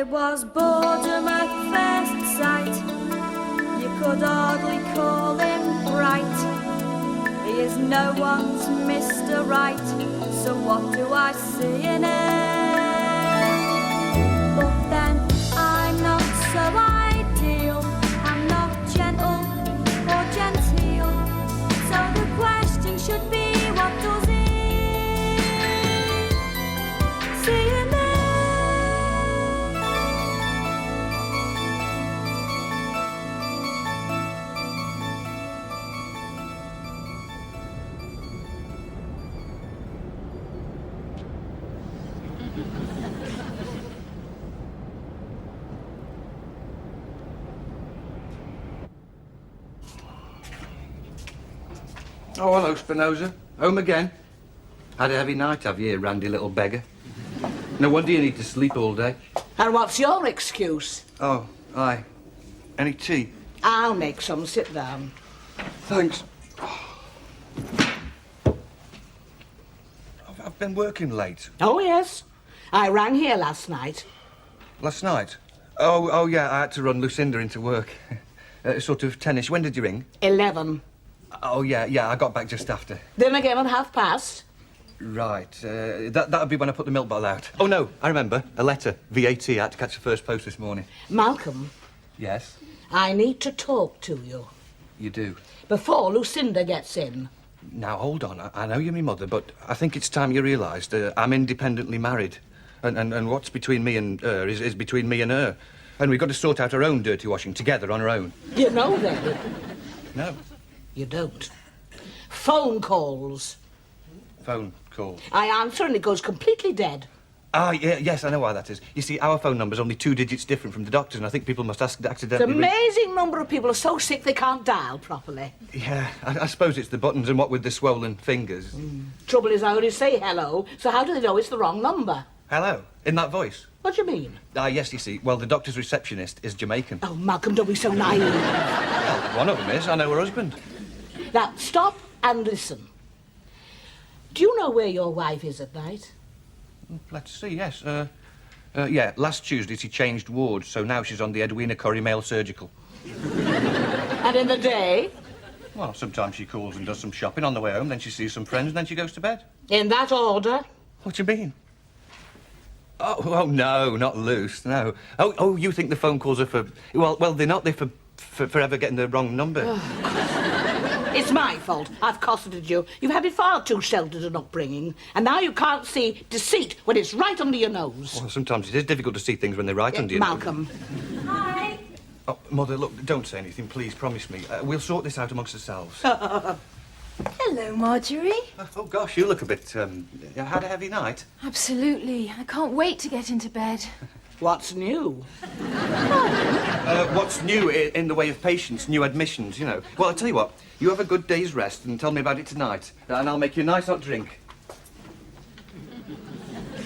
It was boredom at first sight. You could hardly call him bright. He is no one's Mr. Right. So what do I see in him? But then I'm not so ideal. I'm not gentle or genteel. So the question should be, what does he see in me? Oh, hello, Spinoza. Home again? Had a heavy night, have you, randy little beggar? No wonder you need to sleep all day. And what's your excuse? Oh, aye. Any tea? I'll make some. Sit down. Thanks. I've been working late. Oh, yes. I rang here last night. Last night? Oh, yeah, I had to run Lucinda into work. Sort of 10ish. When did you ring? 11. Oh, yeah, I got back just after. Then again at past. Right. That'd be when I put the milk bottle out. Oh, no, I remember. A letter. VAT. I had to catch the first post this morning. Malcolm. Yes? I need to talk to you. You do? Before Lucinda gets in. Now, hold on. I know you're my mother, but I think it's time you realised I'm independently married. And what's between me and her is between me and her. And we've got to sort out our own dirty washing together on our own. You know then? No. You don't. Phone calls. Phone call. I answer and it goes completely dead. Ah, yes, I know why that is. You see, our phone number's only 2 digits different from the doctor's, and I think people must accidentally... The amazing number of people are so sick they can't dial properly. Yeah, I suppose it's the buttons and what with the swollen fingers. Trouble is, I only say hello, so how do they know it's the wrong number? Hello? In that voice? What do you mean? Ah, yes, you see. Well, the doctor's receptionist is Jamaican. Oh, Malcolm, don't be so naive. Well, one of them is. I know her husband. Now, stop and listen. Do you know where your wife is at night? Let's see, yes. Yeah, last Tuesday she changed wards, so now she's on the Edwina Corrie Male Surgical. And in the day? Well, sometimes she calls and does some shopping on the way home, then she sees some friends, and then she goes to bed. In that order? What do you mean? Oh, no, not loose, no. Oh, you think the phone calls are for... Well, they're not. They're for ever getting the wrong number. It's my fault. I've cosseted you. You've had it far too sheltered an upbringing. And now you can't see deceit when it's right under your nose. Well, sometimes it is difficult to see things when they're right under your nose. Malcolm. Hi. Oh, Mother, look, don't say anything, please, promise me. We'll sort this out amongst ourselves. Hello, Marjorie. Oh, gosh, you look a bit, had a heavy night? Absolutely. I can't wait to get into bed. What's new? What's new in the way of patients, new admissions, you know? Well, I'll tell you what, you have a good day's rest and tell me about it tonight, and I'll make you a nice hot drink.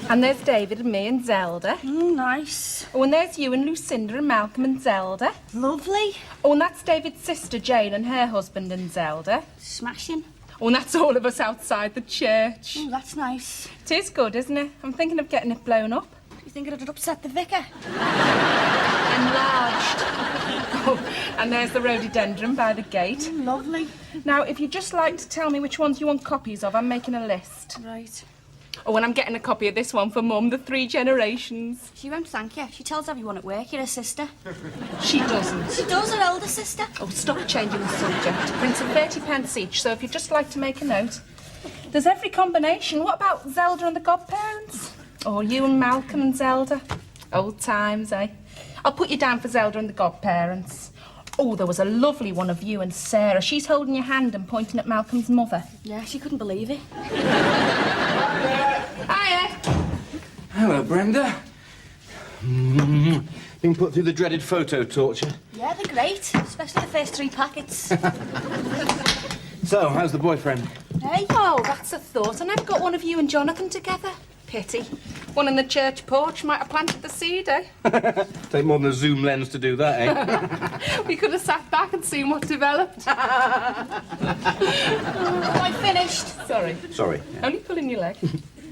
And there's David and me and Zelda. Nice. Oh, and there's you and Lucinda and Malcolm and Zelda. Lovely. Oh, and that's David's sister Jane and her husband and Zelda. Smashing. Oh, and that's all of us outside the church. Oh, that's nice. It is good, isn't it? I'm thinking of getting it blown up. You think it'd upset the vicar? Enlarged. Oh, and there's the rhododendron by the gate. Lovely. Now, if you'd just like to tell me which ones you want copies of, I'm making a list. Right. Oh, and I'm getting a copy of this one for Mum, The 3 Generations. She won't thank you. She tells everyone at work you're her sister. She doesn't. She does, her older sister. Oh, stop changing the subject. Prints are 30p each, so if you'd just like to make a note. There's every combination. What about Zelda and the godparents? Or you and Malcolm and Zelda? Old times, eh? I'll put you down for Zelda and the godparents. Oh, there was a lovely one of you and Sarah. She's holding your hand and pointing at Malcolm's mother. Yeah, she couldn't believe it. Hiya. Hello, Brenda. Been put through the dreaded photo torture. Yeah, they're great, especially the first 3 packets. So, how's the boyfriend? Hey? Oh, that's a thought. I never got one of you and Jonathan together. Pity. One in the church porch might have planted the seed, eh? Take more than a zoom lens to do that, eh? We could have sat back and seen what developed. I finished. Sorry. Sorry. Only pulling your leg.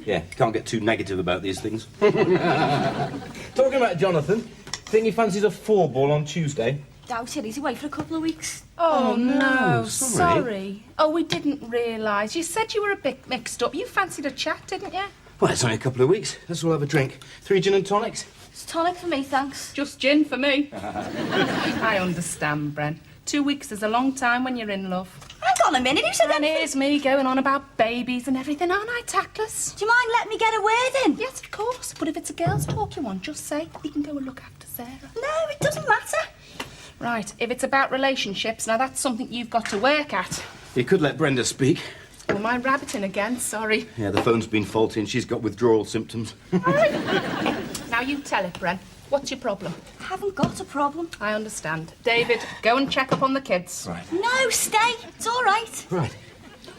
Yeah, you can't get too negative about these things. Talking about Jonathan, think he fancies a 4-ball on Tuesday? Doubt it. He's away for a couple of weeks. Oh, no, sorry. sorry. Oh, we didn't realise. You said you were a bit mixed up. You fancied a chat, didn't you? Well, it's only a couple of weeks. Let's all have a drink. 3 gin and tonics? It's tonic for me, thanks. Just gin for me. I understand, Bren. 2 weeks is a long time when you're in love. Hang on a minute, who said And anything? here's me going on about babies and everything, aren't I, tactless? Do you mind letting me get a word in? Yes, of course. But if it's a girl's talk you want, just say we can go and look after Sarah. No, it doesn't matter. Right, if it's about relationships, now that's something you've got to work at. You could let Brenda speak. Oh, am I rabbiting again? Sorry. Yeah, the phone's been faulty and she's got withdrawal symptoms. Now you tell it, Bren. What's your problem? I haven't got a problem. I understand. David, go and check up on the kids. Right. No, stay. It's all right. Right.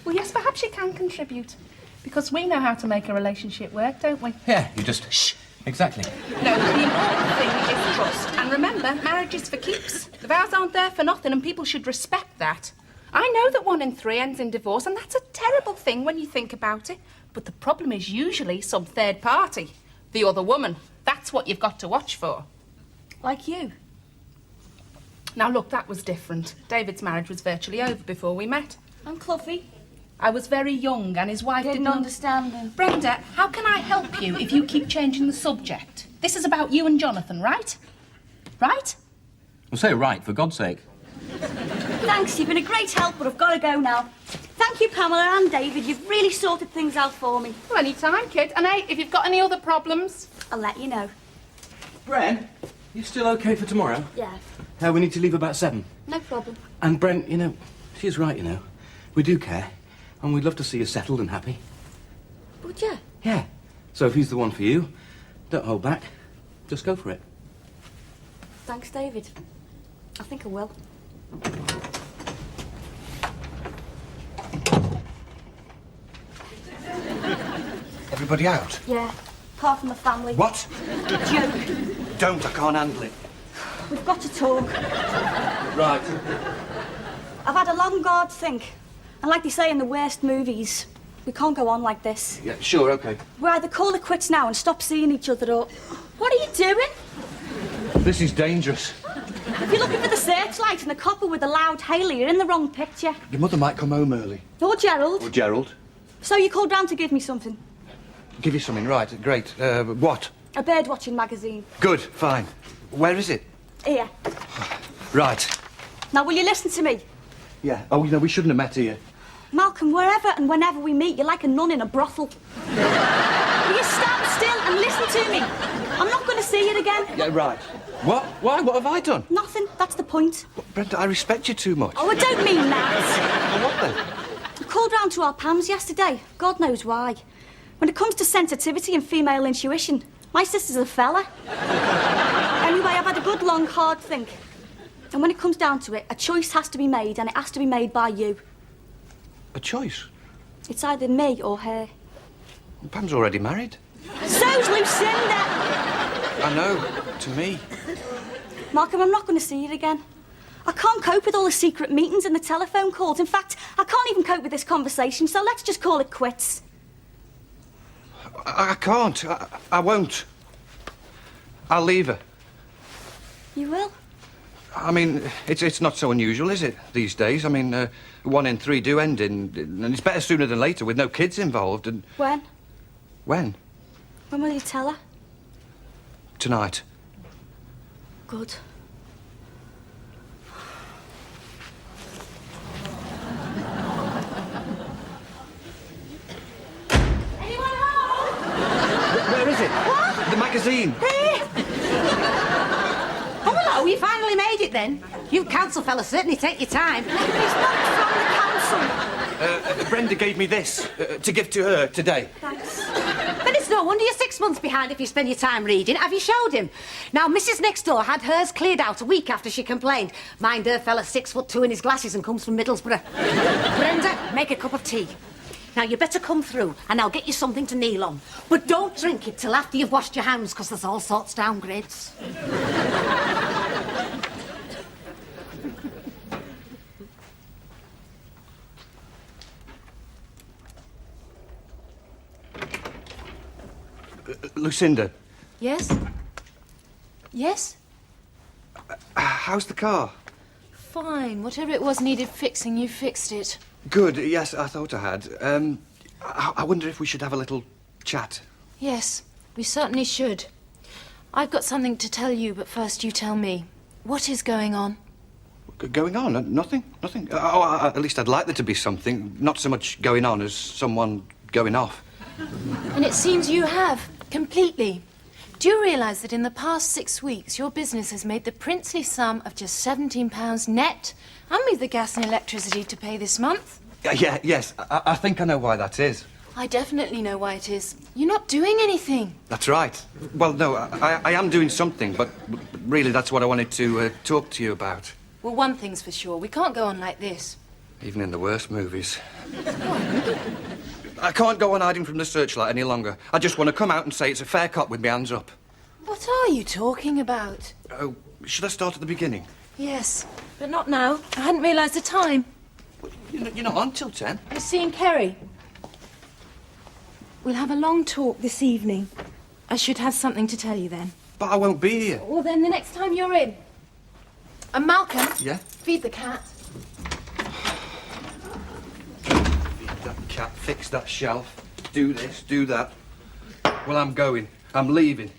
Well, yes, perhaps you can contribute. Because we know how to make a relationship work, don't we? Yeah, you just... Shh. Exactly. No, the important thing is trust. And remember, marriage is for keeps. The vows aren't there for nothing, and people should respect that. I know that 1 in 3 ends in divorce, and that's a terrible thing when you think about it. But the problem is usually some third party. The other woman. That's what you've got to watch for. Like you. Now, look, that was different. David's marriage was virtually over before we met. I'm Cluffy. I was very young, and his wife Didn't understand him. Brenda, how can I help you if you keep changing the subject? This is about you and Jonathan, right? Right? Well, say right, for God's sake. Thanks, you've been a great help, but I've got to go now. Thank you, Pamela and David. You've really sorted things out for me. Well, any time, kid. And hey, if you've got any other problems... I'll let you know. Bren, you still okay for tomorrow? Yeah, We need to leave about 7. no problem. And Brent, you know, she's right, you know. We do care. And we'd love to see you settled and happy. Would you? Yeah. So if he's the one for you, don't hold back. Just go for it. Thanks, David. I think I will. Everybody out? Yeah, apart from the family. What? Joke. Don't, I can't handle it. We've got to talk. Right. I've had a long, hard think. And like they say in the worst movies, we can't go on like this. Yeah, sure, okay. We either call it quits now and stop seeing each other, or... What are you doing? This is dangerous. If you're looking for the searchlight and the copper with the loud hailer, you're in the wrong picture. Your mother might come home early. Or Gerald. Or Gerald. So you called round to give me something. Give you something, right, great. What? A bird-watching magazine. Good, fine. Where is it? Here. Right. Now, will you listen to me? Yeah. Oh, you know, we shouldn't have met here. Malcolm, wherever and whenever we meet, you're like a nun in a brothel. Will you stand still and listen to me? I'm not going to see you again. Yeah, right. What? Why? What have I done? Nothing. That's the point. Brenda, I respect you too much. Oh, I don't mean that. Well, what then? I called round to our Pams yesterday. God knows why. When it comes to sensitivity and female intuition, my sister's a fella. Anyway, I've had a good, long, hard think. And when it comes down to it, a choice has to be made, and it has to be made by you. A choice? It's either me or her. Pam's already married. So's Lucinda! I know. To me. Malcolm, I'm not going to see you again. I can't cope with all the secret meetings and the telephone calls. In fact, I can't even cope with this conversation, so let's just call it quits. I can't. I won't. I'll leave her. You will? I mean, it's not so unusual, is it, these days? I mean, 1 in 3 do end in... And it's better sooner than later with no kids involved and... When? When? When will you tell her? Tonight. Good. Anyone home? Where is it? What? The magazine. Here! Oh, hello, you finally made it then. You council fellas certainly take your time. It's not from the council. Brenda gave me this to give to her today. Thanks. Then it's no wonder you're 6 months behind if you spend your time reading. Have you showed him? Now, Mrs. Next Door had hers cleared out a week after she complained. Mind her fella's 6'2" in his glasses and comes from Middlesbrough. Brenda, make a cup of tea. Now, you better come through and I'll get you something to kneel on. But don't drink it till after you've washed your hands, because there's all sorts downgrades. Lucinda, Yes? Yes? how's the car? Fine. Whatever it was needed fixing, you fixed it. Good, yes, I thought I had. I wonder if we should have a little chat. Yes, we certainly should. I've got something to tell you, but first you tell me. What is going on? Going on? Nothing, nothing. At least I'd like there to be something. Not so much going on as someone going off. And it seems you have, completely. Do you realise that in the past 6 weeks, your business has made the princely sum of just £17 net, and with the gas and electricity to pay this month? Yes, I think I know why that is. I definitely know why it is. You're not doing anything. That's right. Well, no, I am doing something, but really that's what I wanted to talk to you about. Well, one thing's for sure. We can't go on like this. Even in the worst movies. I can't go on hiding from the searchlight any longer. I just want to come out and say it's a fair cop with my hands up. What are you talking about? Oh, should I start at the beginning? Yes, but not now. I hadn't realised the time. You're not on till 10. We're seeing Kerry. We'll have a long talk this evening. I should have something to tell you then. But I won't be here. Well, then the next time you're in. And Malcolm. Yeah? Feed the cat. Feed that cat, fix that shelf, do this, do that. Well, I'm going. I'm leaving.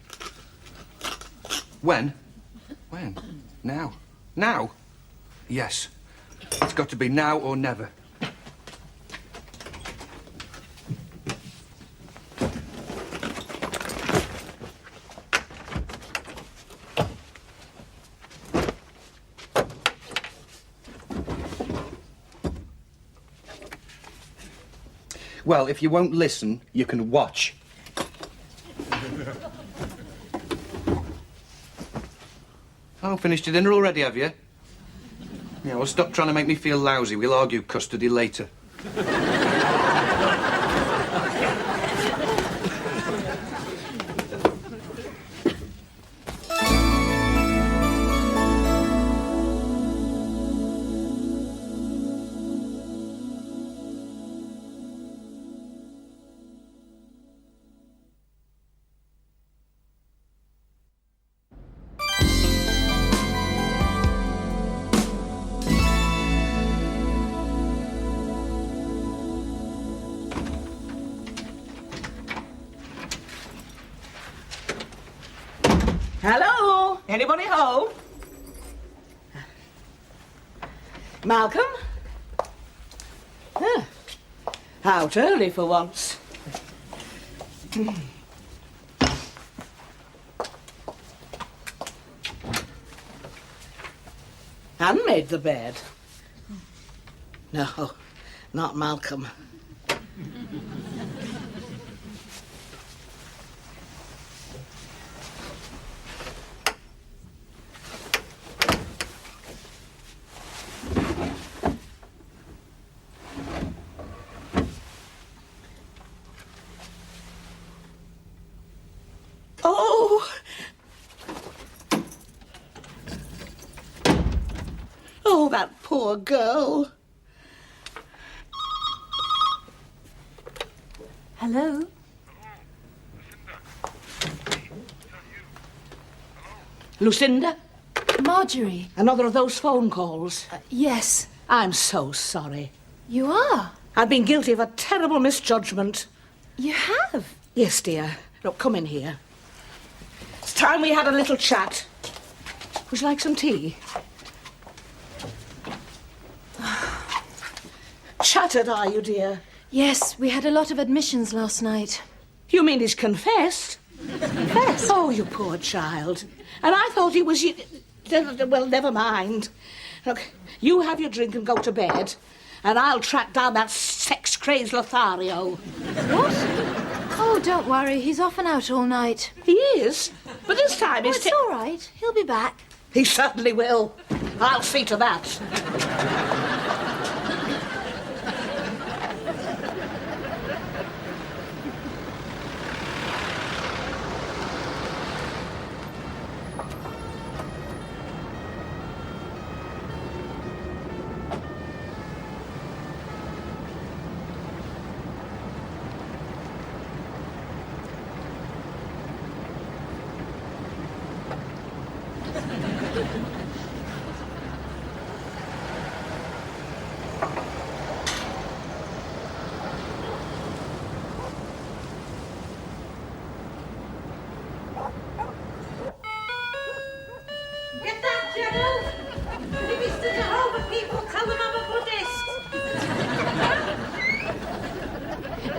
When? When? Now. Now? Yes. It's got to be now or never. Well, if you won't listen, you can watch. Oh, finished your dinner already, have you? Yeah, well, stop trying to make me feel lousy. We'll argue custody later. Hello? Anybody home? Malcolm? Out early for once. And made the bed. No, not Malcolm. Oh, that poor girl. Hello? Lucinda? Marjorie? Another of those phone calls. Yes. I'm so sorry. You are? I've been guilty of a terrible misjudgment. You have? Yes, dear. Look, come in here. It's time we had a little chat. Would you like some tea? Shattered, are you, dear? Yes, we had a lot of admissions last night. You mean he's confessed? Confessed? Oh, you poor child. And I thought he was... Well, never mind. Look, you have your drink and go to bed, and I'll track down that sex-crazed Lothario. What? Oh, don't worry. He's off and out all night. He is, but this time he's... It's all right. He'll be back. He certainly will. I'll see to that.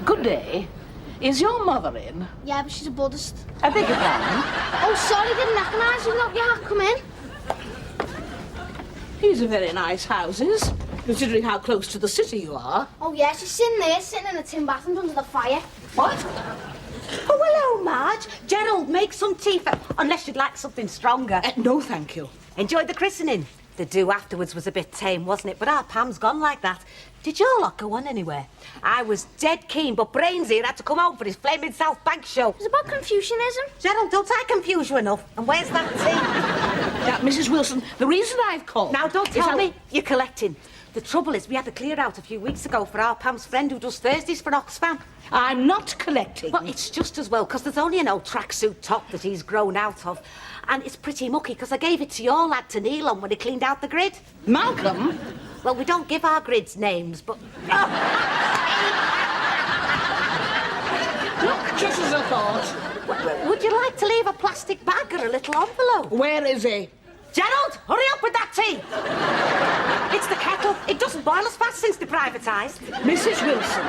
Good day. Is your mother in? Yeah, but she's a Buddhist. I beg your pardon? Oh, sorry, didn't recognise you. Not yet. Come in. These are very nice houses, considering how close to the city you are. Oh, yeah, she's sitting there, sitting in a tin bathroom under the fire. What? Oh, hello, Marge. Gerald, make some tea for... Unless you'd like something stronger. No, thank you. Enjoyed the christening? The do afterwards was a bit tame, wasn't it? But our Pam's gone like that. Did your lot go on anywhere? I was dead keen, but Brains here had to come home for his flaming South Bank show. It was about Confucianism. Gerald, don't I confuse you enough? And where's that tea? Mrs. Wilson, the reason I've called... Now, don't tell me you're collecting. The trouble is, we had a clear-out a few weeks ago for our Pam's friend who does Thursdays for Oxfam. I'm not collecting. Well, it's just as well, because there's only an old tracksuit top that he's grown out of. And it's pretty mucky, because I gave it to your lad to kneel on when he cleaned out the grid. Malcolm? Well, we don't give our grids names, but... Look, just as I thought. Would you like to leave a plastic bag or a little envelope? Where is he? Gerald, hurry up with that tea! It's the kettle. It doesn't boil as fast since they privatised. Mrs. Wilson,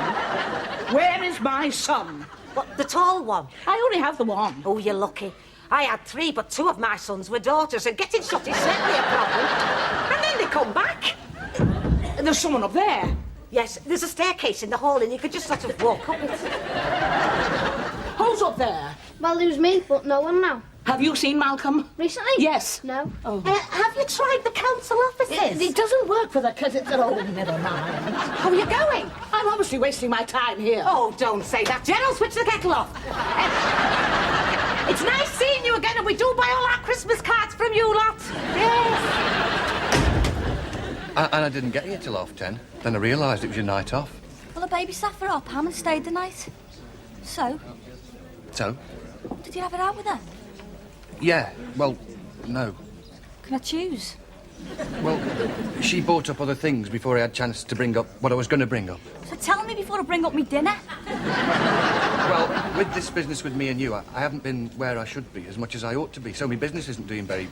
where is my son? What, the tall one? I only have the one. Oh, you're lucky. I had 3, but 2 of my sons were daughters, and getting shot is certainly a problem. And then they come back. There's someone up there. Yes, there's a staircase in the hall, and you could just sort of walk up it. Who's up there? Well, there was me, but no one now. Have you seen Malcolm? Recently? Yes. No. Oh. Have you tried the council offices? It doesn't work for the kids. Oh, never mind. How are you going? I'm obviously wasting my time here. Oh, don't say that. Gerald, switch the kettle off. It's nice seeing you again, and we do buy all our Christmas cards from you lot. Yes. And I didn't get here till 10:30. Then I realised it was your night off. Well, the baby sat for our Pam and stayed the night. So, So? did you have it out with her? Yeah, well, no. Can I choose? Well, she brought up other things before I had a chance to bring up what I was going to bring up. So tell me before I bring up me dinner. Well, with this business with me and you, I haven't been where I should be as much as I ought to be, so my business isn't doing very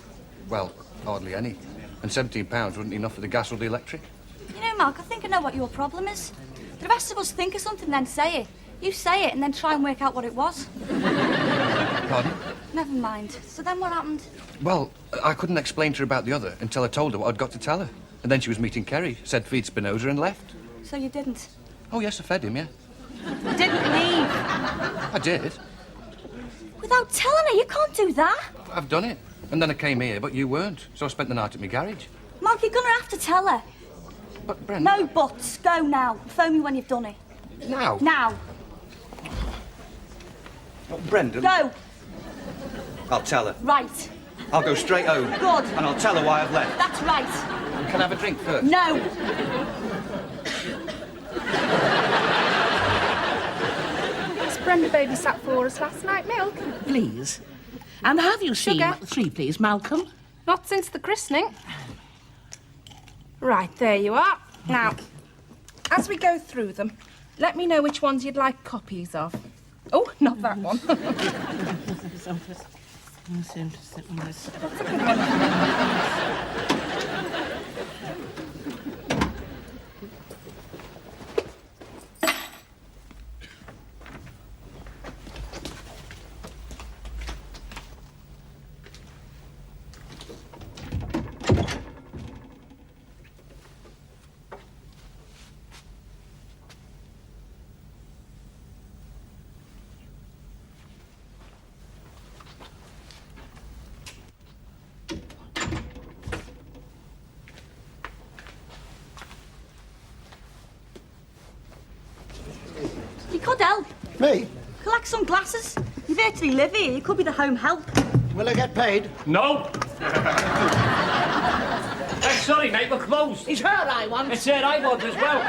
well, hardly any. And £17 wasn't enough for the gas or the electric. You know, Mark, I think I know what your problem is. The rest of us think of something, then say it. You say it and then try and work out what it was. Pardon? Never mind. So then what happened? Well, I couldn't explain to her about the other until I told her what I'd got to tell her. And then she was meeting Kerry, said feed Spinoza and left. So you didn't? Oh, yes, I fed him, yeah. You didn't leave. I did. Without telling her, you can't do that. I've done it. And then I came here, but you weren't. So I spent the night at my garage. Mark, you're gonna have to tell her. But, Brenda... No buts. Go now. Phone me when you've done it. Now? Now. Oh, Brenda... Go. I'll tell her. Right. I'll go straight home. Good. And I'll tell her why I've left. That's right. Can I have a drink first? No. It's Brenda babysat for us last night, milk. Please. And have you seen... Sugar. 3, please, Malcolm? Not since the christening. Right, there you are. Now, as we go through them, let me know which ones you'd like copies of. Oh, not that one. You could help. Me? Collect some glasses. You virtually live here. You could be the home help. Will I get paid? No! Hey, sorry, mate, we're closed. It's her I want. It's her I want as well.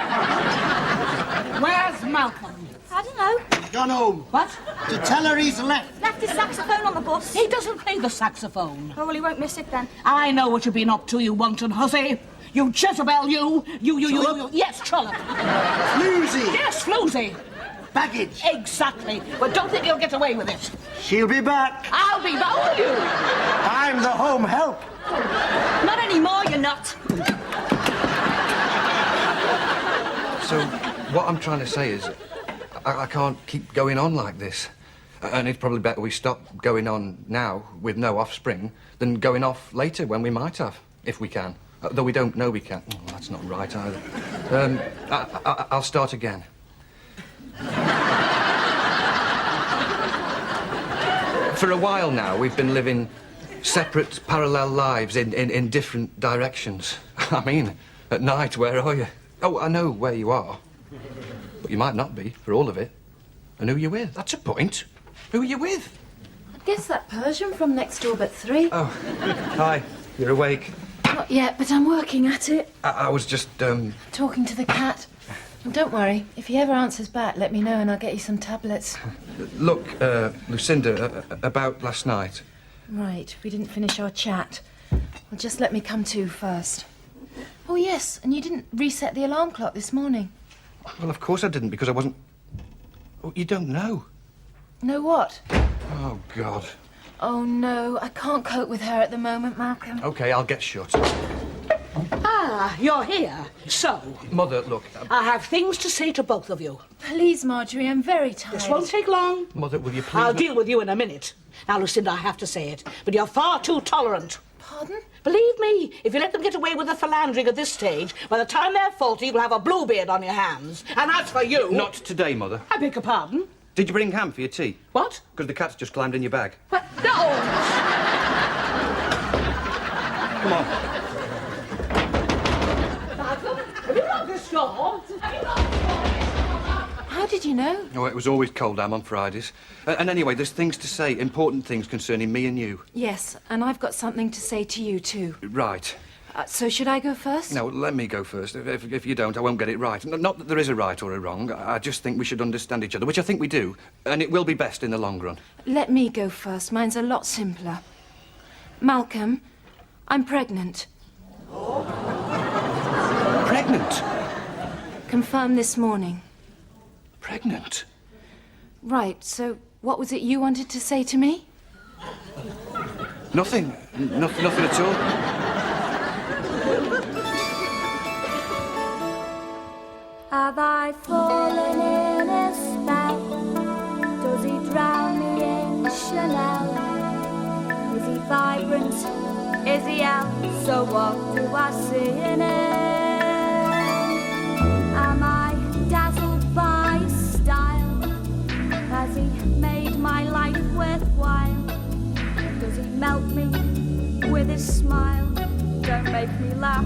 Where's Malcolm? I don't know. Gone home. What? To tell her he's left. Left his saxophone on the bus. He doesn't play the saxophone. Oh, well, he won't miss it then. I know what you've been up to, you wanton hussy. You Jezebel, you. Trollop? Yes, trollop. Floozy. Yes, floozy. Baggage. Exactly. But don't think you'll get away with it. She'll be back. I'll be back with you. I'm the home help. Not anymore, you're not. So, what I'm trying to say is, I can't keep going on like this. And it's probably better we stop going on now with no offspring than going off later when we might have, if we can. Though we don't know we can. Oh, that's not right either. I'll start again. For a while now, we've been living separate, parallel lives in different directions. I mean, at night, where are you? Oh, I know where you are. But you might not be, for all of it. And who are you with? That's a point. Who are you with? I guess that Persian from next door but 3. Oh, hi. You're awake. Not yet, but I'm working at it. I was just, Talking to the cat. And don't worry, if he ever answers back, let me know and I'll get you some tablets. Look, Lucinda, about last night. Right, we didn't finish our chat. Well, just let me come to first. Oh, yes, and you didn't reset the alarm clock this morning. Well, of course I didn't, because I wasn't... Oh, you don't know. Know what? Oh, God. Oh, no, I can't cope with her at the moment, Malcolm. OK, I'll get shut. Ah, you're here. So, Mother, look... I have things to say to both of you. Please, Marjorie, I'm very tired. This won't take long. Mother, will you please... I'll deal with you in a minute. Now, Lucinda, I have to say it, but you're far too tolerant. Pardon? Believe me, if you let them get away with the philandering at this stage, by the time they're 40, you'll have a bluebeard on your hands. And as for you... Not today, Mother. I beg your pardon? Did you bring ham for your tea? What? Because the cat's just climbed in your bag. What? No! Come on. Malcolm, have you locked this door? Have you locked this door? How did you know? Oh, it was always cold ham on Fridays. And anyway, there's things to say, important things concerning me and you. Yes, and I've got something to say to you, too. Right. So should I go first? No, let me go first. If you don't, I won't get it right. Not that there is a right or a wrong. I just think we should understand each other, which I think we do. And it will be best in the long run. Let me go first. Mine's a lot simpler. Malcolm, I'm pregnant. Pregnant? Confirmed this morning. Pregnant? Right, so what was it you wanted to say to me? Nothing. Nothing at all. Have I fallen in a spell? Does he drown me in Chanel? Is he vibrant? Is he out? So what do I see in him? Am I dazzled by his style? Has he made my life worthwhile? Does he melt me with his smile? Don't make me laugh.